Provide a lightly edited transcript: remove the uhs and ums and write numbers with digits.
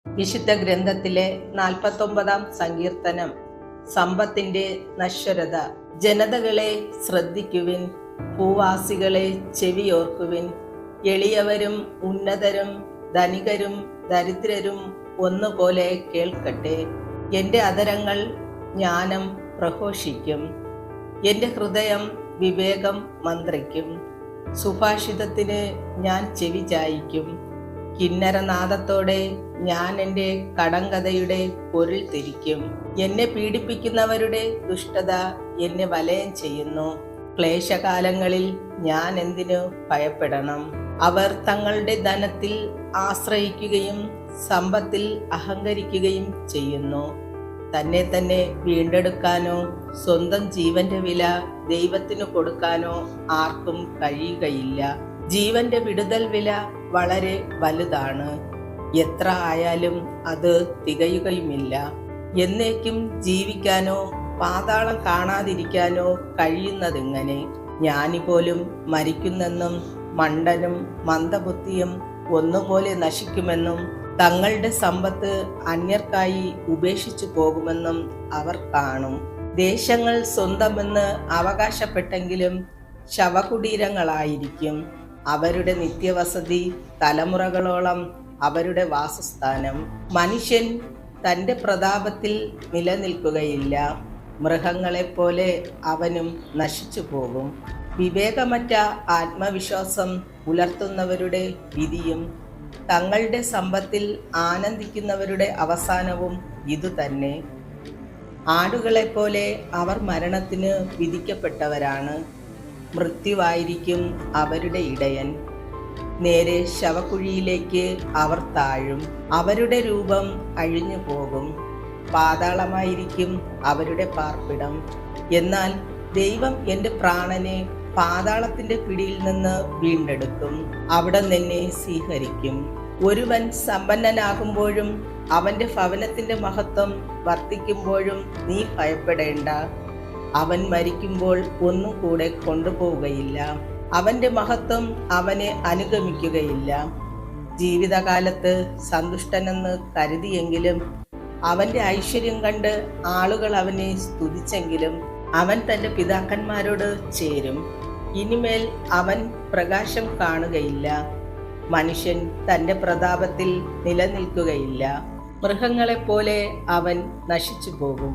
വിശുദ്ധ ഗ്രന്ഥത്തിലെ 49-ാം സങ്കീർത്തനം. സമ്പത്തിന്റെ നശ്വരത. ജനതകളെ ശ്രദ്ധിക്കുവിൻ, ഭൂവാസികളെ ചെവിയോർക്കുവിൻ. എളിയവരും ഉന്നതരും ധനികരും ദരിദ്രരും ഒന്നുപോലെ കേൾക്കട്ടെ. എൻ്റെ അധരങ്ങൾ ജ്ഞാനം പ്രഘോഷിക്കും, എൻ്റെ ഹൃദയം വിവേകം മന്ത്രിക്കും. സുഭാഷിതത്തിന് ഞാൻ ചെവി ചായിക്കും. കിന്നരനാദത്തോടെ ഞാൻ എൻ്റെ കടങ്കഥയുടെ പൊരുൾ തിരിക്കും. എന്നെ പീഡിപ്പിക്കുന്നവരുടെ ദുഷ്ടത എന്നെ വലയം ചെയ്യുന്നു. ക്ലേശകാലങ്ങളിൽ ഞാൻ എന്തിനു ഭയപ്പെടണം? അവർ തങ്ങളുടെ ധനത്തിൽ ആശ്രയിക്കുകയും സമ്പത്തിൽ അഹങ്കരിക്കുകയും ചെയ്യുന്നു. തന്നെ തന്നെ വീണ്ടെടുക്കാനോ സ്വന്തം ജീവന്റെ വില ദൈവത്തിനു കൊടുക്കാനോ ആർക്കും കഴിയുകയില്ല. ജീവന്റെ വിടുതൽ വില വളരെ വലുതാണ്. എത്ര ആയാലും അത് തികയുകയുമില്ല. എന്നേക്കും ജീവിക്കാനോ പാതാളം കാണാതിരിക്കാനോ കഴിയുന്നതെങ്ങനെ? ജ്ഞാനിപോലും മരിക്കുന്നെന്നും മണ്ടനും മന്ദബുദ്ധിയും ഒന്നുപോലെ നശിക്കുമെന്നും തങ്ങളുടെ സമ്പത്ത് അന്യർക്കായി ഉപേക്ഷിച്ചു പോകുമെന്നും അവർ കാണും. ദേശങ്ങൾ സ്വന്തമെന്ന് അവകാശപ്പെട്ടെങ്കിലും ശവകുടീരങ്ങളായിരിക്കും അവരുടെ നിത്യവസതി, തലമുറകളോളം അവരുടെ വാസസ്ഥാനം. മനുഷ്യൻ തൻ്റെ പ്രതാപത്തിൽ നിലനിൽക്കുകയില്ല. മൃഗങ്ങളെപ്പോലെ അവനും നശിച്ചു പോകും. വിവേകമറ്റ ആത്മവിശ്വാസം പുലർത്തുന്നവരുടെ വിധിയും തങ്ങളുടെ സമ്പത്തിൽ ആനന്ദിക്കുന്നവരുടെ അവസാനവും ഇതുതന്നെ. ആടുകളെപ്പോലെ അവർ മരണത്തിന് വിധിക്കപ്പെട്ടവരാണ്. മൃത്യുവായിരിക്കും അവരുടെ ഇടയൻ. നേരെ ശവക്കുഴിയിലേക്ക് അവർ താഴും. അവരുടെ രൂപം അഴിഞ്ഞു പോകും. പാതാളമായിരിക്കും അവരുടെ പാർപ്പിടം. എന്നാൽ ദൈവം എൻ്റെ പ്രാണനെ പാതാളത്തിന്റെ പിടിയിൽ നിന്ന് വീണ്ടെടുക്കും. അവിടെ നിന്നെ സ്വീകരിക്കും. ഒരുവൻ സമ്പന്നനാകുമ്പോഴും അവന്റെ ഭവനത്തിന്റെ മഹത്വം വർദ്ധിക്കുമ്പോഴും നീ ഭയപ്പെടേണ്ട. അവൻ മരിക്കുമ്പോൾ ഒന്നും കൂടെ കൊണ്ടുപോവുകയില്ല. അവന്റെ മഹത്വം അവനെ അനുഗമിക്കുകയില്ല. ജീവിതകാലത്ത് സന്തുഷ്ടനെന്ന് കരുതിയെങ്കിലും അവന്റെ ഐശ്വര്യം കണ്ട് ആളുകൾ അവനെ സ്തുതിച്ചെങ്കിലും അവൻ തൻ്റെ പിതാക്കന്മാരോട് ചേരും. ഇനിമേൽ അവൻ പ്രകാശം കാണുകയില്ല. മനുഷ്യൻ തൻ്റെ പ്രതാപത്തിൽ നിലനിൽക്കുകയില്ല. മൃഗങ്ങളെപ്പോലെ അവൻ നശിച്ചു പോകും.